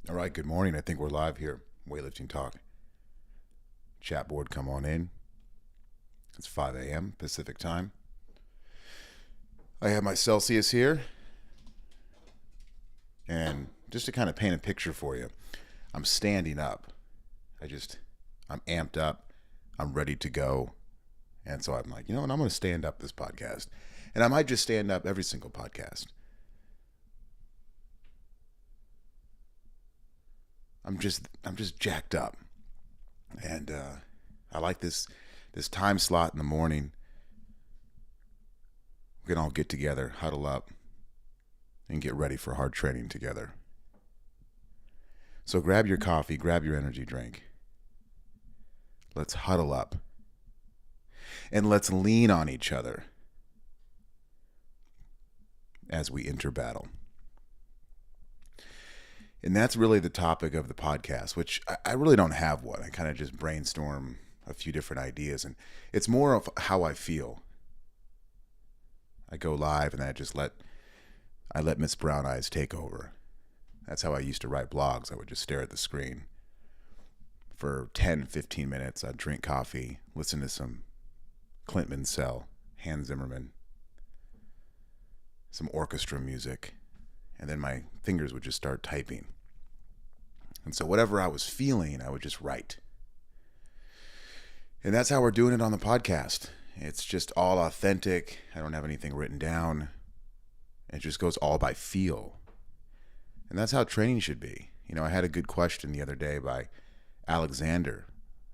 All right, good morning. I think we're live here. Weightlifting Talk. Chat board, come on in. It's 5 a.m. Pacific time. I have my Celsius here. And just to kind of paint a picture for you, I'm standing up. I'm amped up. I'm ready to go. And so I'm like, I'm going to stand up this podcast. And I might just stand up every single podcast. I'm just jacked up. And I like this time slot in the morning. We can all get together, huddle up, and get ready for hard training together. So grab your coffee, grab your energy drink. Let's huddle up. And let's lean on each other as we enter battle. And that's really the topic of the podcast, which I really don't have one. I kind of just brainstorm a few different ideas, and it's more of how I feel. I go live and I let Miss Brown Eyes take over. That's how I used to write blogs. I would just stare at the screen for 10, 15 minutes. I'd drink coffee, listen to some Clint Mansell, Hans Zimmerman, some orchestra music, and then my fingers would just start typing. And so whatever I was feeling, I would just write. And that's how we're doing it on the podcast. It's just all authentic. I don't have anything written down. It just goes all by feel. And that's how training should be. I had a good question the other day by Alexander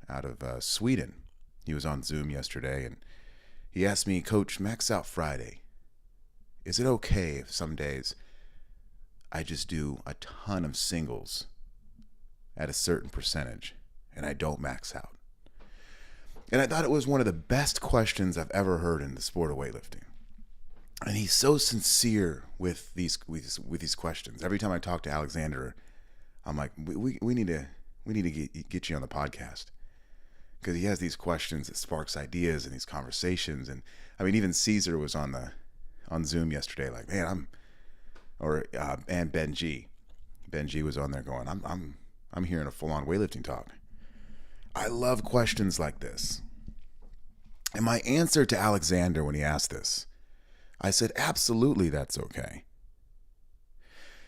out of Sweden. He was on Zoom yesterday, and he asked me, Coach, Max Out Friday, is it okay if some days I just do a ton of singles at a certain percentage and I don't max out? And I thought it was one of the best questions I've ever heard in the sport of weightlifting. And he's so sincere with these questions. Every time I talk to Alexander, I'm like, we need to get you on the podcast, because he has these questions that sparks ideas and these conversations. And I mean, even Caesar was on Zoom yesterday, like, man, and Ben G was on there going, I'm hearing a full-on weightlifting talk. I love questions like this. And my answer to Alexander when he asked this, I said, absolutely, that's okay.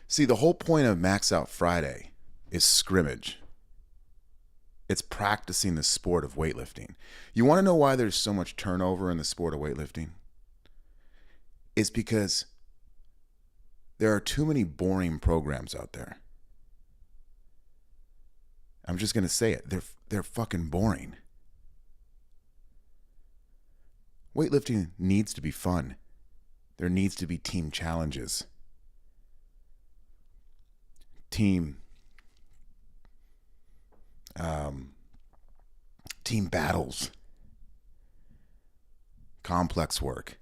See, the whole point of Max Out Friday is scrimmage. It's practicing the sport of weightlifting. You want to know why there's so much turnover in the sport of weightlifting? It's because there are too many boring programs out there. I'm just going to say it. They're fucking boring. Weightlifting needs to be fun. There needs to be team challenges. Team battles. Complex work.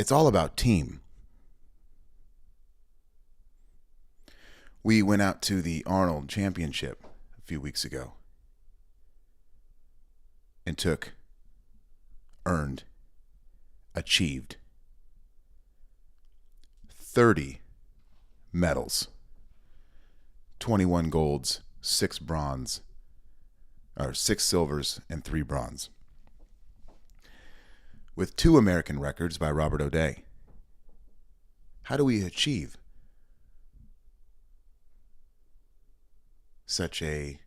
It's all about team. We went out to the Arnold Championship a few weeks ago and earned, achieved 30 medals, 21 golds, 6 silvers, and 3 bronze, with 2 American records by Robert O'Day. How do we achieve such a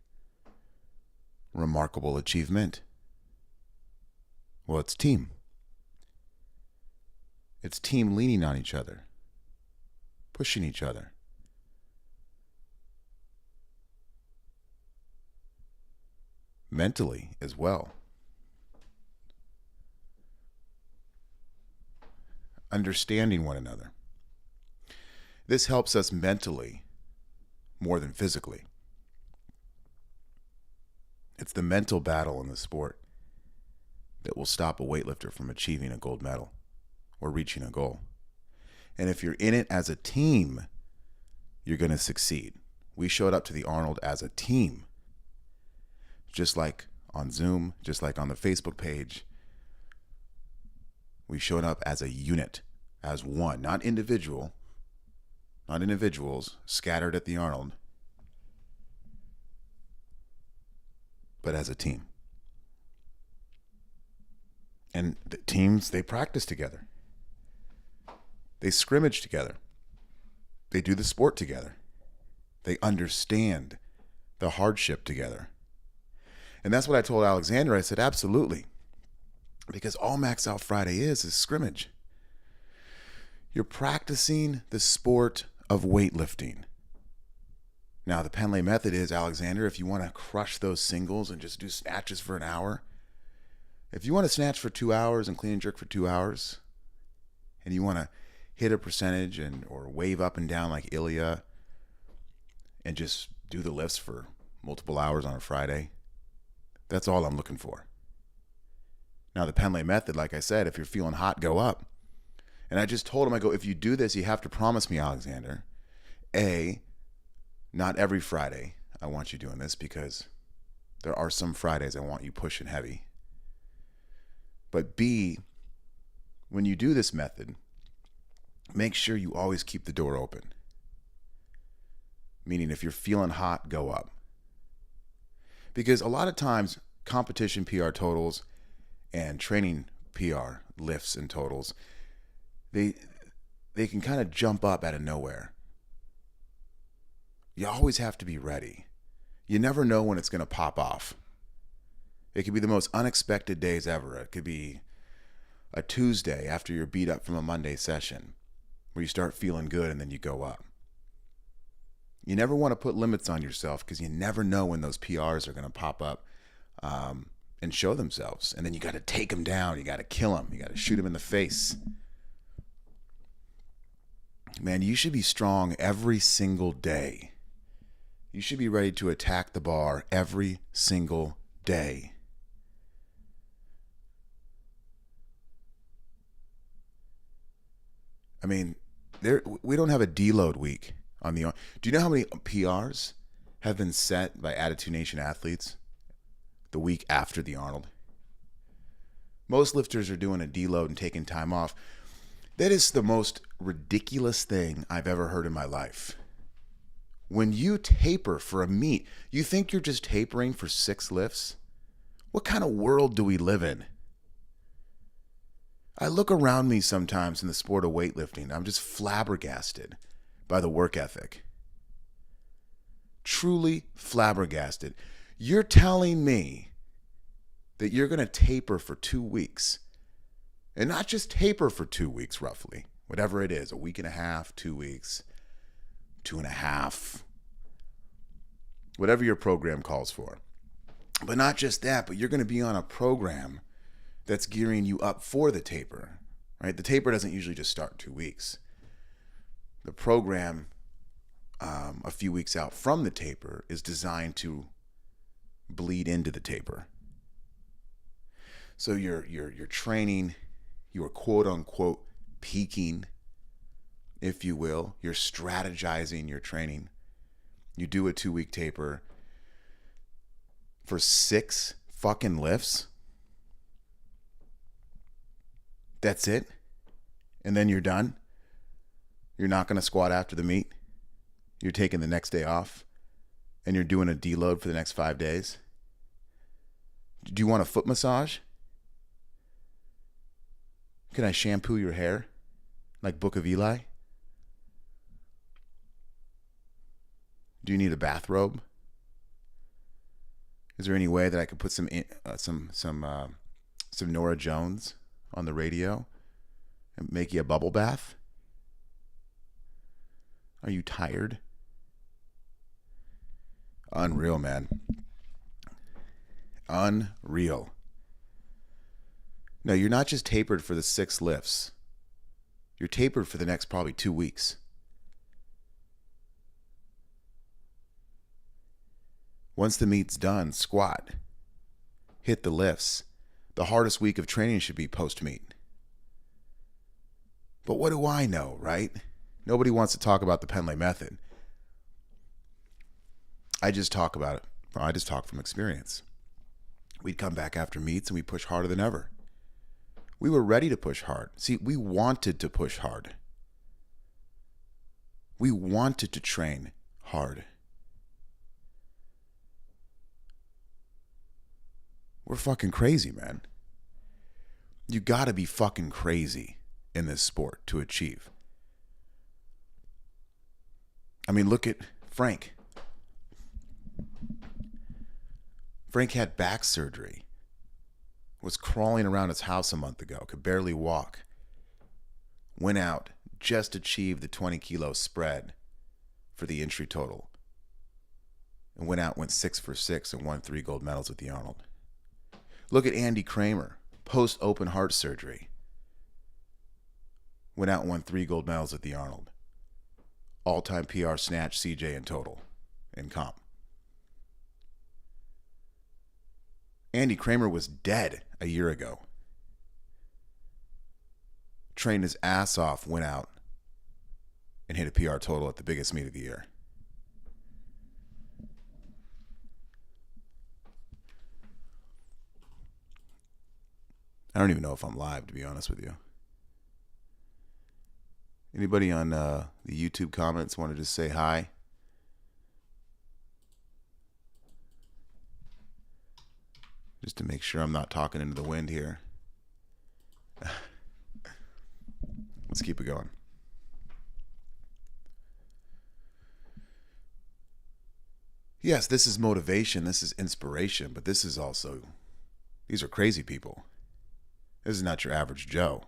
remarkable achievement? Well, it's team. It's team leaning on each other, pushing each other. Mentally as well. Understanding one another. This helps us mentally more than physically. It's the mental battle in the sport that will stop a weightlifter from achieving a gold medal or reaching a goal. And if you're in it as a team, you're going to succeed. We showed up to the Arnold as a team, just like on Zoom, just like on the Facebook page. We showed up as a unit, as one, not individual, not individuals, scattered at the Arnold, but as a team. And the teams, they practice together. They scrimmage together. They do the sport together. They understand the hardship together. And that's what I told Alexander. I said, absolutely. Because all Max Out Friday is scrimmage. You're practicing the sport of weightlifting. Now, the Penlay method is, Alexander, if you want to crush those singles and just do snatches for an hour, if you want to snatch for 2 hours and clean and jerk for 2 hours, and you want to hit a percentage or wave up and down like Ilya and just do the lifts for multiple hours on a Friday, that's all I'm looking for. Now, the Penlay method, like I said, if you're feeling hot, go up. And I just told him, I go, if you do this, you have to promise me, Alexander, A, not every Friday I want you doing this, because there are some Fridays I want you pushing heavy. But B, when you do this method, make sure you always keep the door open. Meaning if you're feeling hot, go up. Because a lot of times competition PR totals and training PR lifts and totals, they can kind of jump up out of nowhere. You always have to be ready. You never know when it's going to pop off. It could be the most unexpected days ever. It could be a Tuesday after you're beat up from a Monday session where you start feeling good and then you go up. You never want to put limits on yourself, because you never know when those PRs are going to pop up and show themselves. And then you got to take them down. You got to kill them. You got to shoot them in the face. Man, you should be strong every single day. You should be ready to attack the bar every single day. I mean, we don't have a deload week on the. Do you know how many PRs have been set by Attitude Nation athletes the week after the Arnold? Most lifters are doing a deload and taking time off. That is the most ridiculous thing I've ever heard in my life. When you taper for a meet, you think you're just tapering for 6 lifts? What kind of world do we live in? I look around me sometimes in the sport of weightlifting. I'm just flabbergasted by the work ethic. Truly flabbergasted. You're telling me that you're going to taper for 2 weeks. And not just taper for 2 weeks, roughly. Whatever it is, a week and a half, 2 weeks, 2.5. Whatever your program calls for. But not just that, but you're going to be on a program that's gearing you up for the taper, right? The taper doesn't usually just start 2 weeks. The program, a few weeks out from the taper, is designed to bleed into the taper. So you're training, you're quote unquote peaking, if you will. You're strategizing your training. You do a 2-week taper for 6 fucking lifts. That's it. And then you're done. You're not going to squat after the meet. You're taking the next day off. And you're doing a deload for the next 5 days. Do you want a foot massage? Can I shampoo your hair like Book of Eli? Do you need a bathrobe? Is there any way that I could put some Nora Jones on the radio and make you a bubble bath? Are you tired? Unreal, man. Unreal. No, you're not just tapered for the 6 lifts. You're tapered for the next probably 2 weeks. Once the meet's done, squat. Hit the lifts. The hardest week of training should be post-meet. But what do I know, right? Nobody wants to talk about the Penlay method. I just talk about it. I just talk from experience. We'd come back after meets and we'd push harder than ever. We were ready to push hard. See, we wanted to push hard. We wanted to train hard. We're fucking crazy, man. You gotta be fucking crazy in this sport to achieve. I mean, look at Frank. Frank had back surgery. Was crawling around his house a month ago. Could barely walk. Went out, just achieved the 20 kilo spread for the entry total. And went 6 for 6 and won 3 gold medals with the Arnold. Look at Andy Kramer, post open heart surgery. Went out and won 3 gold medals with the Arnold. All-time PR snatch, CJ in total, in comp. Andy Kramer was dead a year ago. Trained his ass off, went out, and hit a PR total at the biggest meet of the year. I don't even know if I'm live, to be honest with you. Anybody on the YouTube comments want to just say hi? Just to make sure I'm not talking into the wind here. Let's keep it going. Yes, this is motivation. This is inspiration. But this is also, these are crazy people. This is not your average Joe.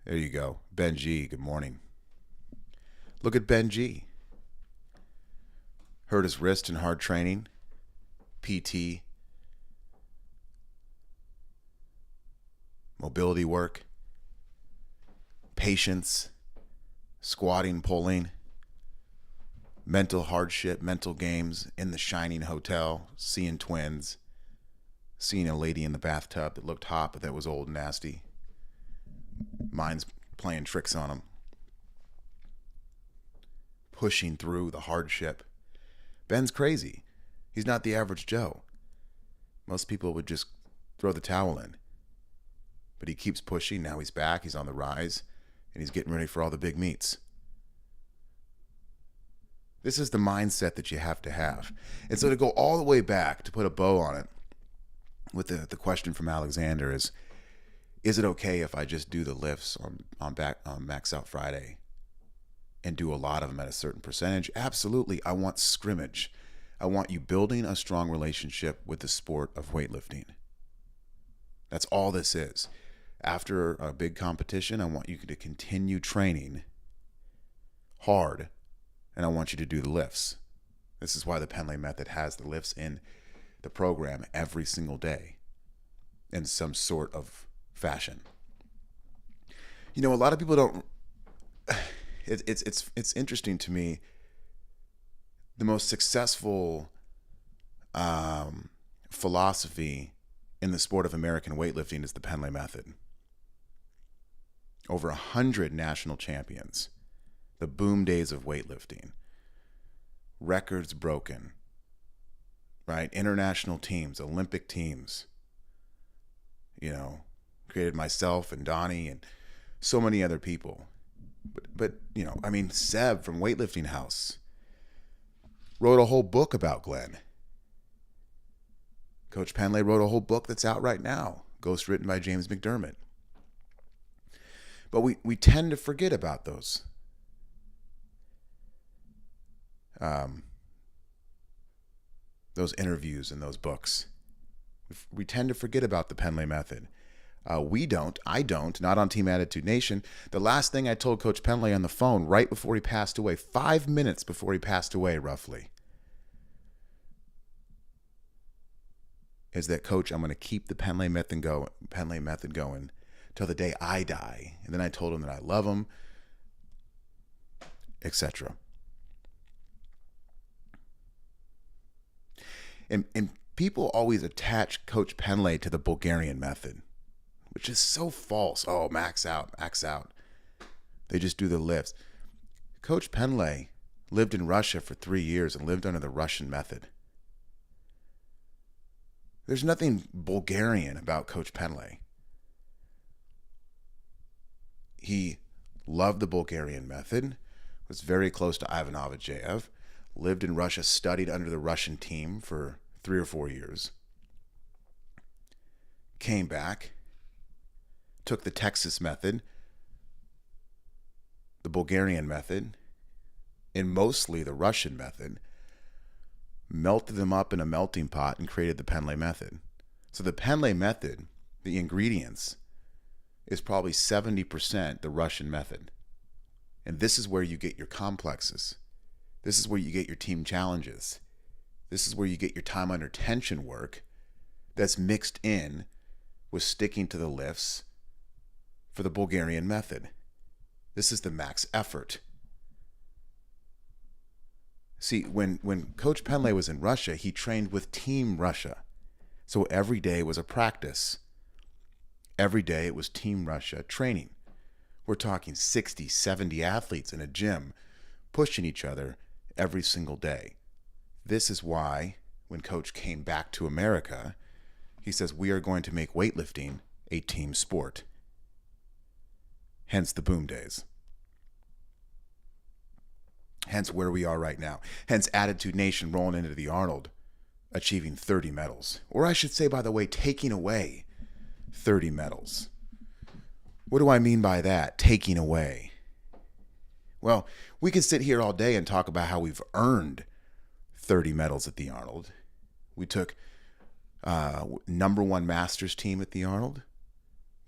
There you go. Ben G, good morning. Look at Ben G. Hurt his wrist in hard training. PT. Mobility work. Patience. Squatting, pulling. Mental hardship, mental games. In the Shining Hotel. Seeing twins. Seeing a lady in the bathtub that looked hot but that was old and nasty. Mind's playing tricks on him. Pushing through the hardship. Ben's crazy. He's not the average Joe. Most people would just throw the towel in. But he keeps pushing. Now he's back. He's on the rise. And he's getting ready for all the big meets. This is the mindset that you have to have. And so to go all the way back, to put a bow on it, with the question from Alexander is it okay if I just do the lifts on Max Out Friday and do a lot of them at a certain percentage? Absolutely. I want scrimmage. I want you building a strong relationship with the sport of weightlifting. That's all this is. After a big competition, I want you to continue training hard, and I want you to do the lifts. This is why the Penley method has the lifts in the program every single day in some sort of fashion. You know, a lot of people don't. It's interesting to me. The most successful philosophy in the sport of American weightlifting is the Penley method. Over 100 national champions. The boom days of weightlifting. Records broken. Right? International teams, Olympic teams. You know, created myself and Donnie and so many other people. But you know, I mean, Seb from Weightlifting House wrote a whole book about Glenn. Coach Penley wrote a whole book that's out right now, ghostwritten by James McDermott. But we tend to forget about those. Those interviews and those books. We tend to forget about the Penley method. I don't, not on Team Attitude Nation. The last thing I told Coach Penley on the phone right before he passed away, 5 minutes before he passed away roughly, is that, Coach, I'm going to keep the Penley method going till the day I die. And then I told him that I love him, etc. And people always attach Coach Penley to the Bulgarian method, which is so false. Oh, max out. They just do the lifts. Coach Penley lived in Russia for 3 years and lived under the Russian method. There's nothing Bulgarian about Coach Penley. He loved the Bulgarian method, was very close to Ivan Avadjev, lived in Russia, studied under the Russian team for 3 or 4 years, came back, took the Texas method, the Bulgarian method, and mostly the Russian method, melted them up in a melting pot and created the Penlay method. So the Penlay method, the ingredients, is probably 70% the Russian method. And this is where you get your complexes. This is where you get your team challenges. This is where you get your time under tension work that's mixed in with sticking to the lifts for the Bulgarian method. This is the max effort. See, when Coach Penlay was in Russia, he trained with Team Russia. So every day was a practice. Every day it was Team Russia training. We're talking 60, 70 athletes in a gym pushing each other every single day. This is why when Coach came back to America, he says, we are going to make weightlifting a team sport. Hence the boom days. Hence where we are right now. Hence Attitude Nation rolling into the Arnold, achieving 30 medals. Or I should say, by the way, taking away 30 medals. What do I mean by that? Taking away. Well, we could sit here all day and talk about how we've earned 30 medals at the Arnold. We took number 1 Masters team at the Arnold,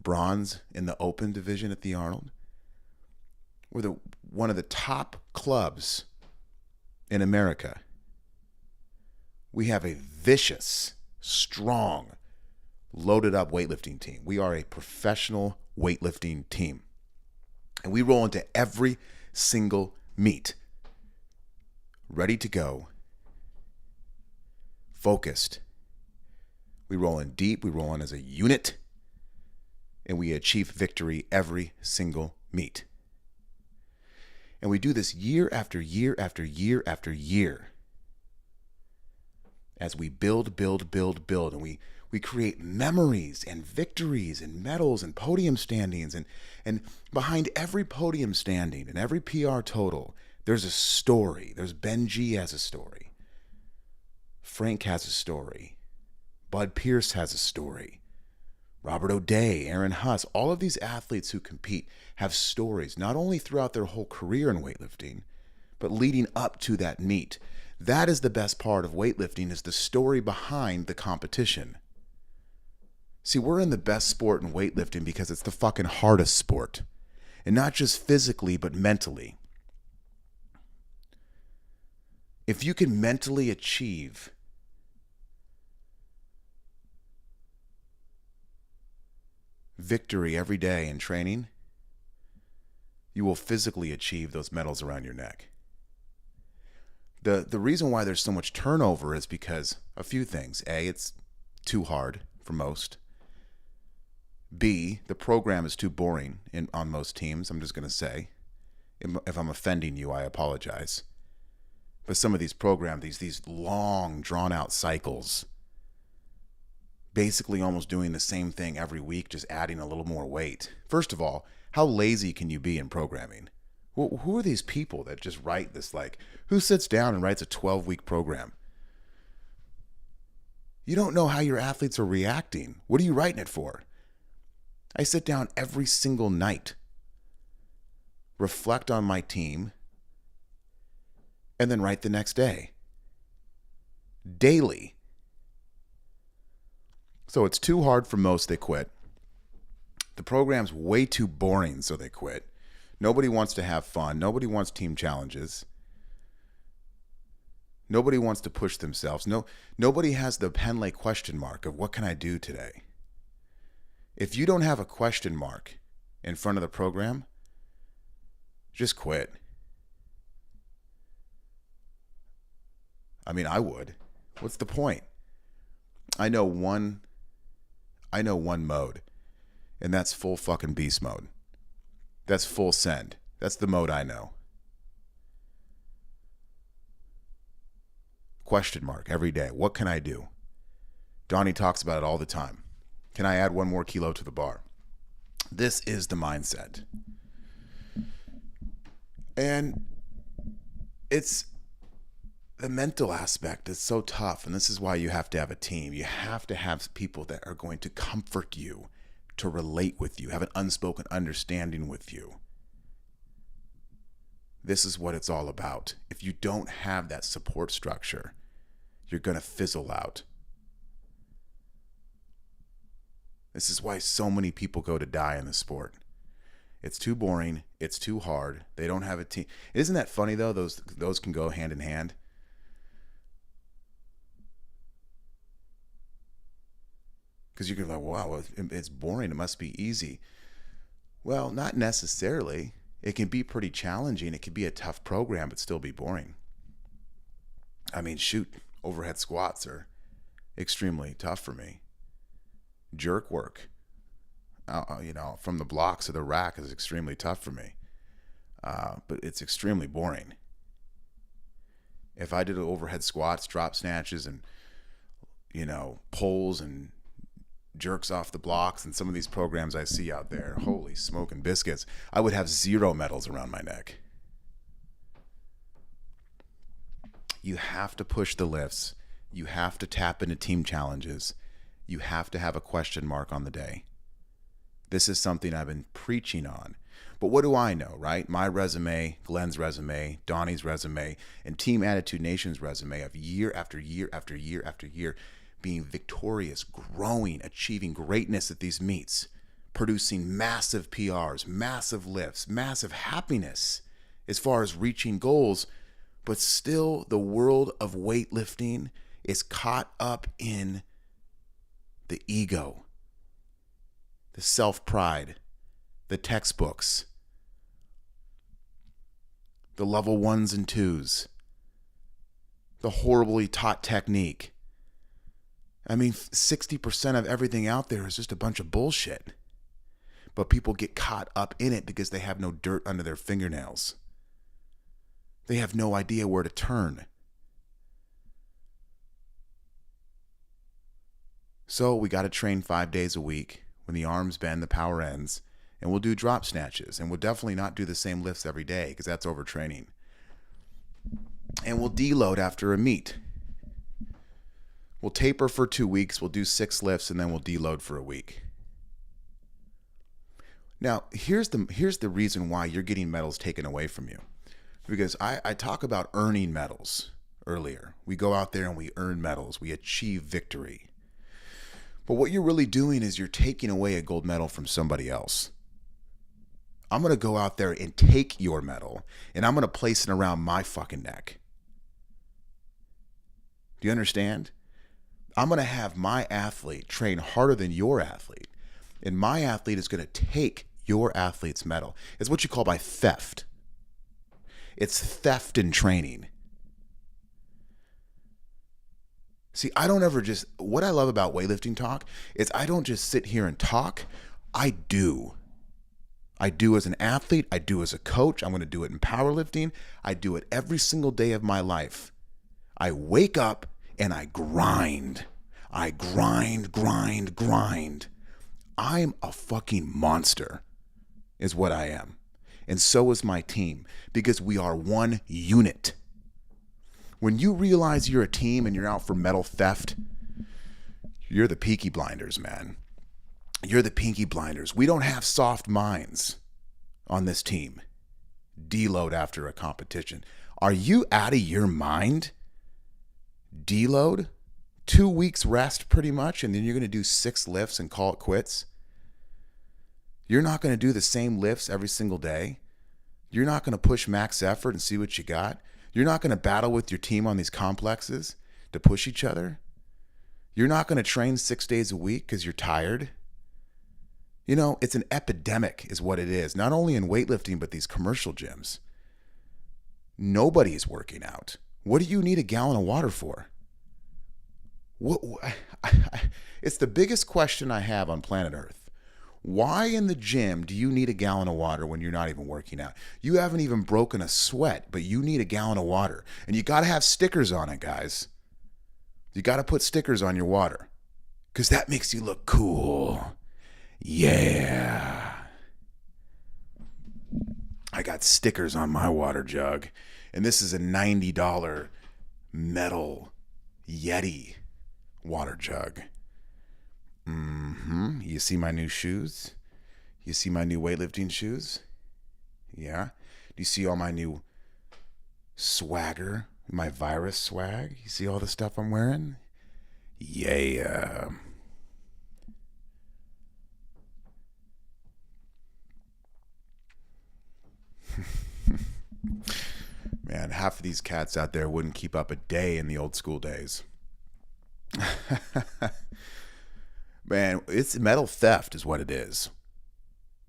bronze in the Open division at the Arnold. We're one of the top clubs in America. We have a vicious, strong, loaded up weightlifting team. We are a professional weightlifting team. And we roll into every single meet ready to go, focused. We roll in deep, we roll in as a unit, and we achieve victory every single meet. And we do this year after year after year after year as we build, and we create memories and victories and medals and podium standings. And behind every podium standing and every PR total, there's a story. There's Benji has a story. Frank has a story. Bud Pierce has a story. Robert O'Day, Aaron Huss, all of these athletes who compete have stories, not only throughout their whole career in weightlifting, but leading up to that meet. That is the best part of weightlifting, is the story behind the competition. See, we're in the best sport in weightlifting because it's the fucking hardest sport. And not just physically, but mentally. If you can mentally achieve victory every day in training, you will physically achieve those medals around your neck. The reason why there's so much turnover is because a few things. A, it's too hard for most. B, the program is too boring on most teams, I'm just going to say. If I'm offending you, I apologize. But some of these programs, these long, drawn-out cycles, basically almost doing the same thing every week, just adding a little more weight. First of all, how lazy can you be in programming? Who are these people that just write this, who sits down and writes a 12-week program? You don't know how your athletes are reacting. What are you writing it for? I sit down every single night, reflect on my team, and then write the next day. Daily. So it's too hard for most, they quit. The program's way too boring, so they quit. Nobody wants to have fun. Nobody wants team challenges. Nobody wants to push themselves. Nobody has the Penlay question mark of what can I do today? If you don't have a question mark in front of the program, just quit. I mean, I would. What's the point? I know one mode, and that's full fucking beast mode. That's full send. That's the mode I know. Question mark every day. What can I do? Donnie talks about it all the time. Can I add 1 more kilo to the bar? This is the mindset. And it's the mental aspect is so tough. And this is why you have to have a team. You have to have people that are going to comfort you, to relate with you, have an unspoken understanding with you. This is what it's all about. If you don't have that support structure, you're going to fizzle out. This is why so many people go to die in the sport. It's too boring. It's too hard. They don't have a team. Isn't that funny, though? Those can go hand in hand. Because you're like, wow, it's boring. It must be easy. Well, not necessarily. It can be pretty challenging. It can be a tough program, but still be boring. I mean, shoot, overhead squats are extremely tough for me. Jerk work, from the blocks to the rack is extremely tough for me. But it's extremely boring. If I did overhead squats, drop snatches, and, pulls and jerks off the blocks and some of these programs I see out there, holy smoke and biscuits, I would have 0 medals around my neck. You have to push the lifts. You have to tap into team challenges. You have to have a question mark on the day. This is something I've been preaching on. But what do I know, right? My resume, Glenn's resume, Donnie's resume, and Team Attitude Nation's resume of year after year after year after year being victorious, growing, achieving greatness at these meets, producing massive PRs, massive lifts, massive happiness as far as reaching goals. But still, the world of weightlifting is caught up in the ego, the self-pride, the textbooks, the level 1s and 2s, the horribly taught technique. I mean, 60% of everything out there is just a bunch of bullshit. But people get caught up in it because they have no dirt under their fingernails. They have no idea where to turn. So we got to train 5 days a week. When the arms bend, the power ends. And we'll do drop snatches. And we'll definitely not do the same lifts every day because that's overtraining. And we'll deload after a meet. We'll taper for 2 weeks. We'll do 6 lifts and then we'll deload for a week. Now, here's the reason why you're getting medals taken away from you. Because I talk about earning medals earlier. We go out there and we earn medals. We achieve victory. But what you're really doing is you're taking away a gold medal from somebody else. I'm going to go out there and take your medal and I'm going to place it around my fucking neck. Do you understand? I'm going to have my athlete train harder than your athlete. And my athlete is going to take your athlete's medal. It's what you call by theft. It's theft in training. See, what I love about weightlifting talk is I don't just sit here and talk. I do. I do as an athlete. I do as a coach. I'm going to do it in powerlifting. I do it every single day of my life. I wake up and I grind. I grind. I'm a fucking monster is what I am. And so is my team because we are one unit. When you realize you're a team and you're out for medal theft, you're the Peaky Blinders, man. You're the Pinky Blinders. We don't have soft minds on this team. Deload after a competition. Are you out of your mind? Deload? 2 weeks rest pretty much, and then you're going to do 6 lifts and call it quits? You're not going to do the same lifts every single day? You're not going to push max effort and see what you got? You're not going to battle with your team on these complexes to push each other? You're not going to train 6 days a week because you're tired? You know, it's an epidemic is what it is, not only in weightlifting, but these commercial gyms. Nobody's working out. What do you need a gallon of water for? It's the biggest question I have on planet Earth. Why in the gym do you need a gallon of water when you're not even working out? You haven't even broken a sweat, but you need a gallon of water. And you got to have stickers on it, guys. You got to put stickers on your water because that makes you look cool. Yeah. I got stickers on my water jug. And this is a $90 metal Yeti water jug. You see my new shoes? You see my new weightlifting shoes? Yeah. Do you see all my new swagger? My virus swag? You see all the stuff I'm wearing? Yeah. Man, half of these cats out there wouldn't keep up a day in the old school days. Man, it's metal theft is what it is.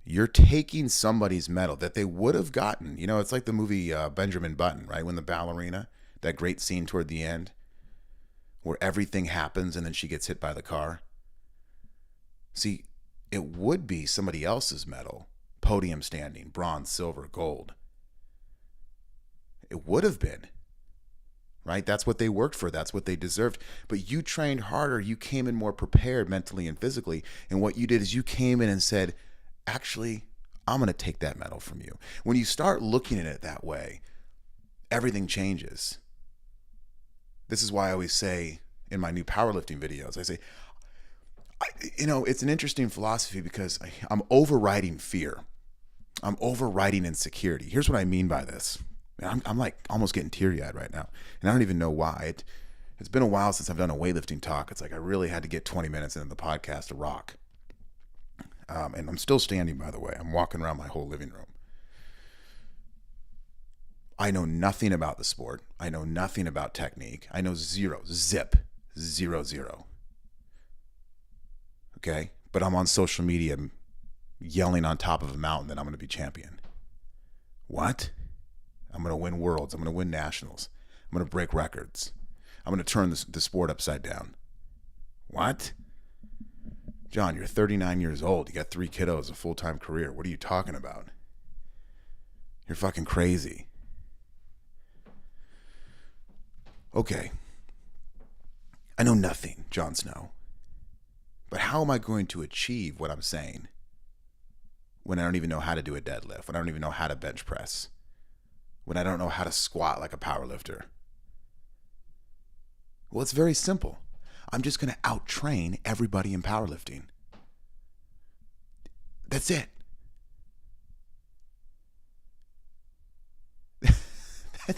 You're taking somebody's medal that they would have gotten. You know, it's like the movie Benjamin Button, right? When the ballerina, that great scene toward the end where everything happens and then she gets hit by the car. See, it would be somebody else's medal, podium standing, bronze, silver, gold. It would have been, right? That's what they worked for. That's what they deserved. But you trained harder. You came in more prepared mentally and physically. And what you did is you came in and said, actually, I'm going to take that medal from you. When you start looking at it that way, everything changes. This is why I always say in my new powerlifting videos, I say, it's an interesting philosophy because I'm overriding fear. I'm overriding insecurity. Here's what I mean by this. I'm like almost getting teary-eyed right now. And I don't even know why. It's been a while since I've done a weightlifting talk. It's like I really had to get 20 minutes into the podcast to rock. And I'm still standing, by the way. I'm walking around my whole living room. I know nothing about the sport. I know nothing about technique. I know zero. Okay? But I'm on social media yelling on top of a mountain that I'm going to be champion. What? I'm going to win worlds. I'm going to win nationals. I'm going to break records. I'm going to turn the sport upside down. What? John, you're 39 years old. You got 3 kiddos, a full-time career. What are you talking about? You're fucking crazy. Okay. I know nothing, Jon Snow. But how am I going to achieve what I'm saying when I don't even know how to do a deadlift, when I don't even know how to bench press, when I don't know how to squat like a powerlifter? Well, it's very simple. I'm just going to out-train everybody in powerlifting. That's it.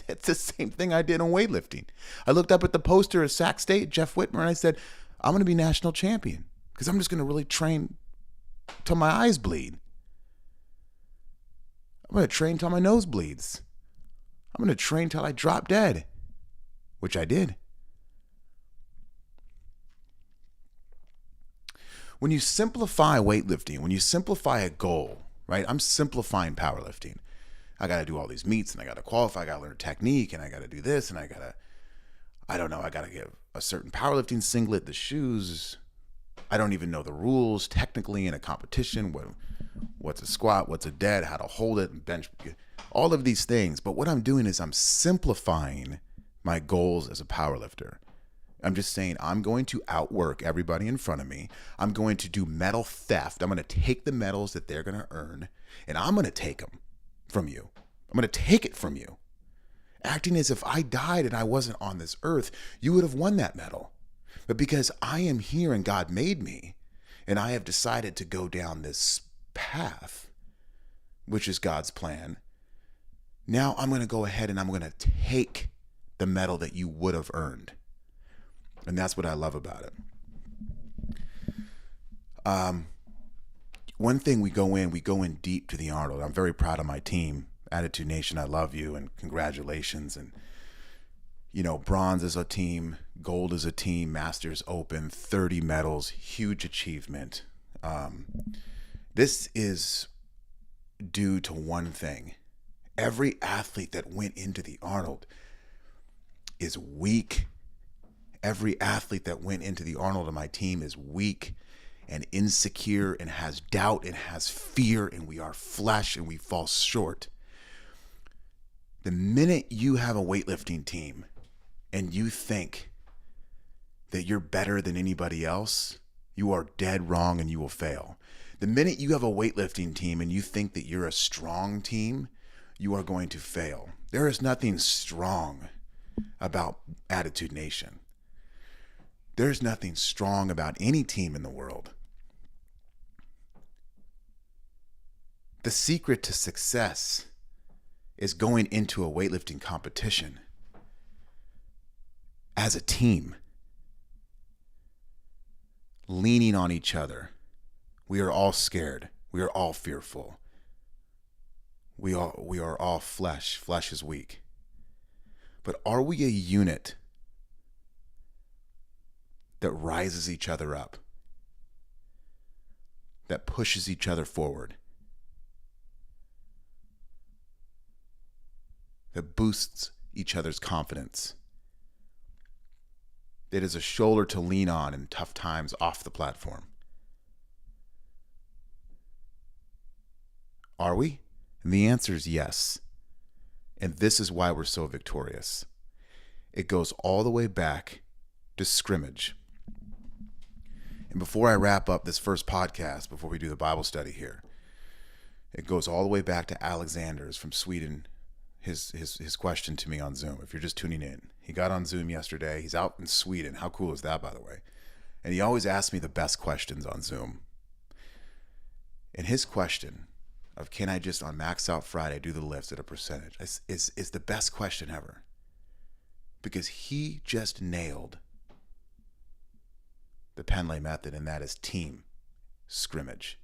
That's the same thing I did in weightlifting. I looked up at the poster of Sac State, Jeff Whitmer, and I said, I'm going to be national champion because I'm just going to really train till my eyes bleed. I'm going to train till my nose bleeds. I'm going to train till I drop dead, which I did. When you simplify weightlifting, when you simplify a goal, right? I'm simplifying powerlifting. I got to do all these meets and I got to qualify. I got to learn technique and I got to do this and I got to get a certain powerlifting singlet, the shoes. I don't even know the rules technically in a competition. What's a squat? What's a dead? How to hold it and bench. All of these things. But what I'm doing is I'm simplifying my goals as a powerlifter. I'm just saying I'm going to outwork everybody in front of me. I'm going to do medal theft. I'm going to take the medals that they're going to earn and I'm going to take them from you. I'm going to take it from you. Acting as if I died and I wasn't on this earth, you would have won that medal. But because I am here and God made me, and I have decided to go down this path, which is God's plan, now I'm going to go ahead and I'm going to take the medal that you would have earned. And that's what I love about it. One thing we go in deep to the Arnold. I'm very proud of my team. Attitude Nation, I love you and congratulations. And, bronze as a team, gold as a team, Masters Open, 30 medals, huge achievement. This is due to one thing. Every athlete that went into the Arnold is weak. Every athlete that went into the Arnold on my team is weak and insecure and has doubt and has fear, and we are flesh and we fall short. The minute you have a weightlifting team and you think that you're better than anybody else, you are dead wrong and you will fail. The minute you have a weightlifting team and you think that you're a strong team, you are going to fail. There is nothing strong about Attitude Nation. There's nothing strong about any team in the world. The secret to success is going into a weightlifting competition as a team, leaning on each other. We are all scared. We are all fearful. We are all flesh. Flesh is weak. But are we a unit that rises each other up, that pushes each other forward, that boosts each other's confidence, that is a shoulder to lean on in tough times off the platform? Are we? And the answer is yes. And this is why we're so victorious. It goes all the way back to scrimmage. And before I wrap up this first podcast, before we do the Bible study here, it goes all the way back to Alexander's from Sweden, his question to me on Zoom. If you're just tuning in, he got on Zoom yesterday. He's out in Sweden. How cool is that, by the way? And he always asks me the best questions on Zoom. And his question of, can I just on Max Out Friday do the lifts at a percentage, is the best question ever. Because he just nailed the Penlay method, and that is team scrimmage.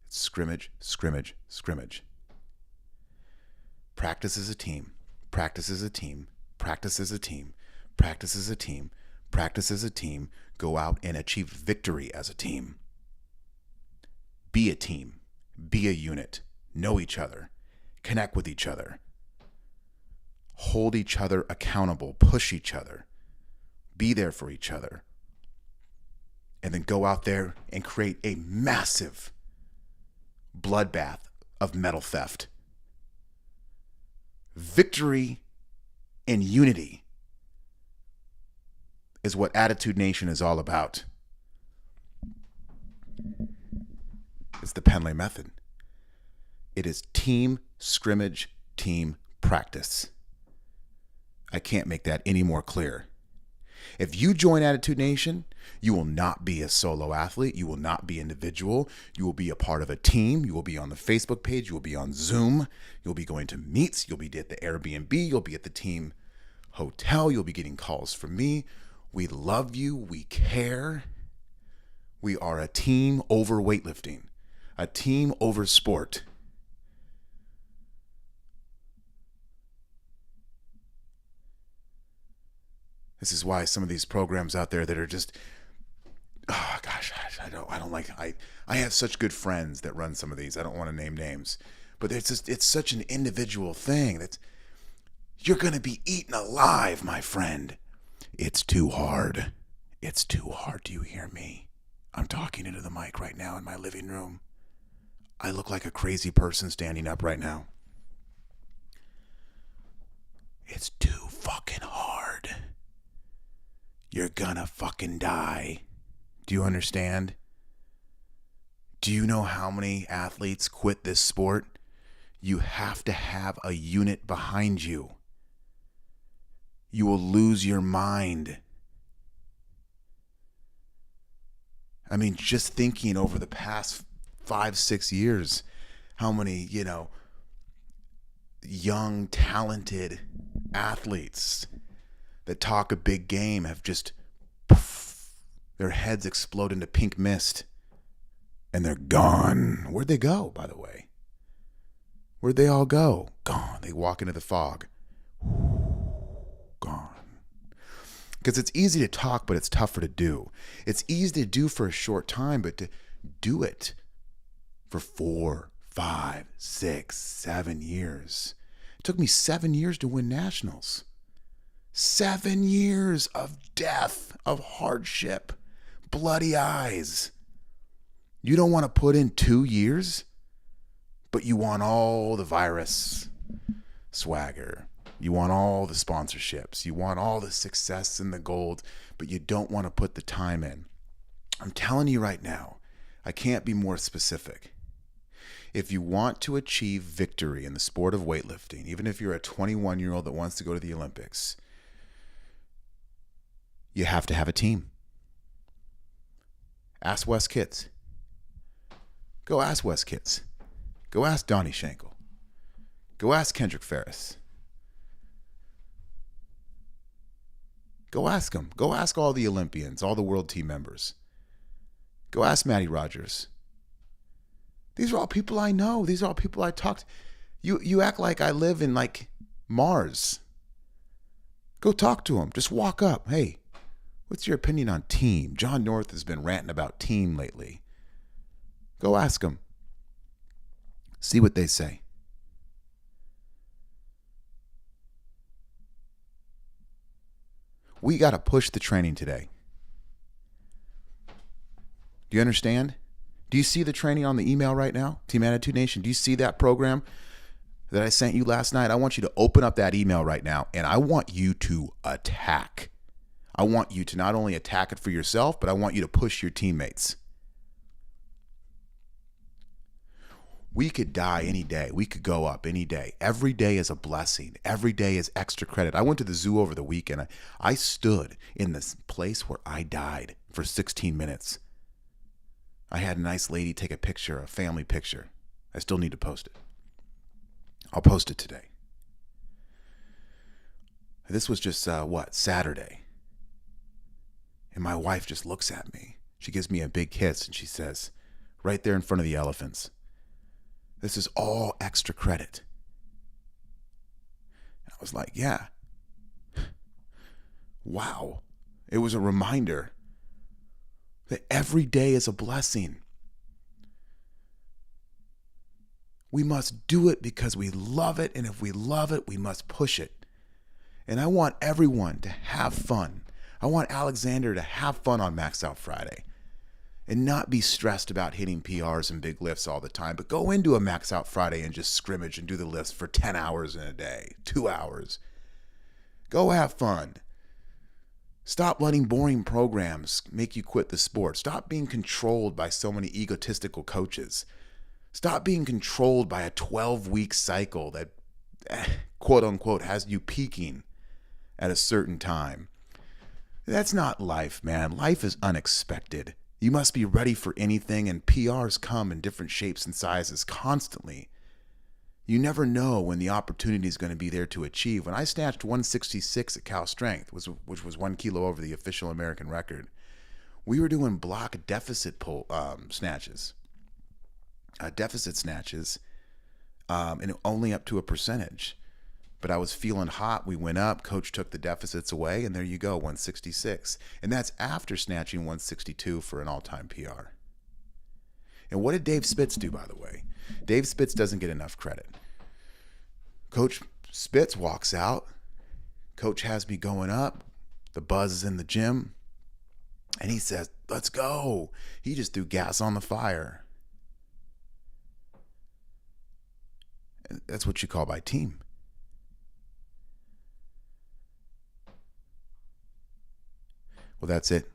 It's scrimmage, scrimmage, scrimmage. Practice as a team, practice as a team, practice as a team, practice as a team, practice as a team, go out and achieve victory as a team. Be a team, be a unit, know each other, connect with each other, hold each other accountable, push each other, be there for each other, and then go out there and create a massive bloodbath of metal theft. Victory and unity is what Attitude Nation is all about. It's the Penlay method. It is team scrimmage, team practice. I can't make that any more clear. If you join Attitude Nation, you will not be a solo athlete. You will not be individual. You will be a part of a team. You will be on the Facebook page. You will be on Zoom. You'll be going to meets. You'll be at the Airbnb. You'll be at the team hotel. You'll be getting calls from me. We love you. We care. We are a team over weightlifting, a team over sport. This is why some of these programs out there that are just, oh gosh, I don't like. I have such good friends that run some of these. I don't want to name names, but it's such an individual thing that you're gonna be eaten alive, my friend. It's too hard. It's too hard. Do you hear me? I'm talking into the mic right now in my living room. I look like a crazy person standing up right now. It's too fucking hard. You're gonna fucking die. Do you understand? Do you know how many athletes quit this sport? You have to have a unit behind you. You will lose your mind. I mean, just thinking over the past 5-6 years, how many, young, talented athletes that talk a big game have just, poof, their heads explode into pink mist and they're gone. Where'd they go, by the way? Where'd they all go? Gone. They walk into the fog. Gone. Because it's easy to talk, but it's tougher to do. It's easy to do for a short time, but to do it for 4, 5, 6, 7 years. It took me 7 years to win nationals. 7 years of death, of hardship, bloody eyes. You don't want to put in 2 years, but you want all the virus swagger. You want all the sponsorships. You want all the success and the gold, but you don't want to put the time in. I'm telling you right now, I can't be more specific. If you want to achieve victory in the sport of weightlifting, even if you're a 21-year-old that wants to go to the Olympics, you have to have a team. Ask Wes Kitts. Go ask Wes Kitts. Go ask Donnie Schenkel. Go ask Kendrick Ferris. Go ask them. Go ask all the Olympians, all the world team members. Go ask Matty Rogers. These are all people I know. These are all people I talked to. You act like I live in like Mars. Go talk to them. Just walk up. Hey, what's your opinion on team? John North has been ranting about team lately. Go ask them. See what they say. We got to push the training today. Do you understand? Do you see the training on the email right now? Team Attitude Nation, do you see that program that I sent you last night? I want you to open up that email right now, and I want you to attack. I want you to not only attack it for yourself, but I want you to push your teammates. We could die any day. We could go up any day. Every day is a blessing. Every day is extra credit. I went to the zoo over the weekend. I stood in this place where I died for 16 minutes. I had a nice lady take a picture, a family picture. I still need to post it. I'll post it today. This was just, Saturday. And my wife just looks at me. She gives me a big kiss and she says, right there in front of the elephants, this is all extra credit. I was like, yeah. Wow. It was a reminder that every day is a blessing. We must do it because we love it, and if we love it, we must push it. And I want everyone to have fun. I want Alexander to have fun on Max Out Friday and not be stressed about hitting PRs and big lifts all the time, but go into a Max Out Friday and just scrimmage and do the lifts for 10 hours in a day, 2 hours. Go have fun. Stop letting boring programs make you quit the sport. Stop being controlled by so many egotistical coaches. Stop being controlled by a 12-week cycle that, quote unquote, has you peaking at a certain time. That's not life, man. Life is unexpected. You must be ready for anything, and PRs come in different shapes and sizes constantly. You never know when the opportunity is going to be there to achieve. When I snatched 166 at Cal Strength, which was 1 kilo over the official American record, we were doing block deficit snatches. Deficit snatches, and only up to a percentage. But I was feeling hot. We went up. Coach took the deficits away, and there you go, 166. And that's after snatching 162 for an all-time PR. And what did Dave Spitz do, by the way? Dave Spitz doesn't get enough credit. Coach Spitz walks out. Coach has me going up. The buzz is in the gym. And he says, let's go. He just threw gas on the fire. And that's what you call by team. Well, that's it.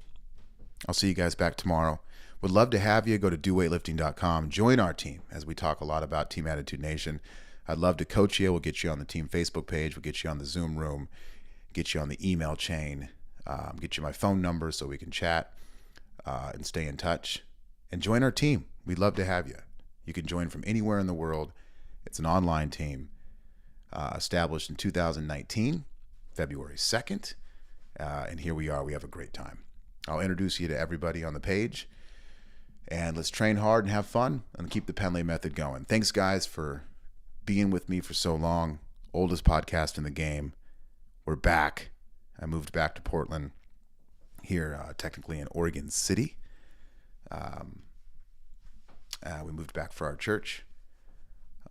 I'll see you guys back tomorrow. Would love to have you. Go to doweightlifting.com. Join our team as we talk a lot about Team Attitude Nation. I'd love to coach you. We'll get you on the team Facebook page. We'll get you on the Zoom room. Get you on the email chain. Get you my phone number so we can chat and stay in touch. And join our team. We'd love to have you. You can join from anywhere in the world. It's an online team established in 2019, February 2nd. And here we are. We have a great time. I'll introduce you to everybody on the page. And let's train hard and have fun and keep the Penley method going. Thanks, guys, for being with me for so long. Oldest podcast in the game. We're back. I moved back to Portland here, technically in Oregon City. We moved back for our church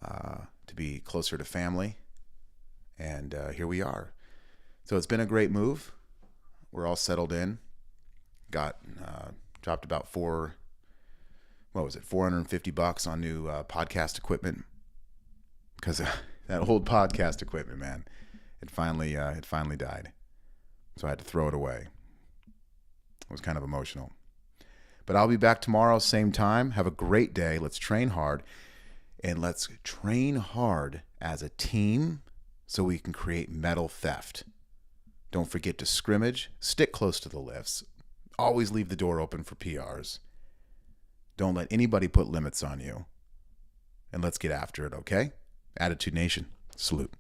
to be closer to family. And here we are. So it's been a great move. We're all settled in. Got dropped about $450 on new podcast equipment because that old podcast equipment, man, it finally died. So I had to throw it away. It was kind of emotional. But I'll be back tomorrow, same time. Have a great day. Let's train hard. And let's train hard as a team so we can create medal theft. Don't forget to scrimmage, stick close to the lifts, always leave the door open for PRs. Don't let anybody put limits on you. And let's get after it, okay? Attitude Nation, salute.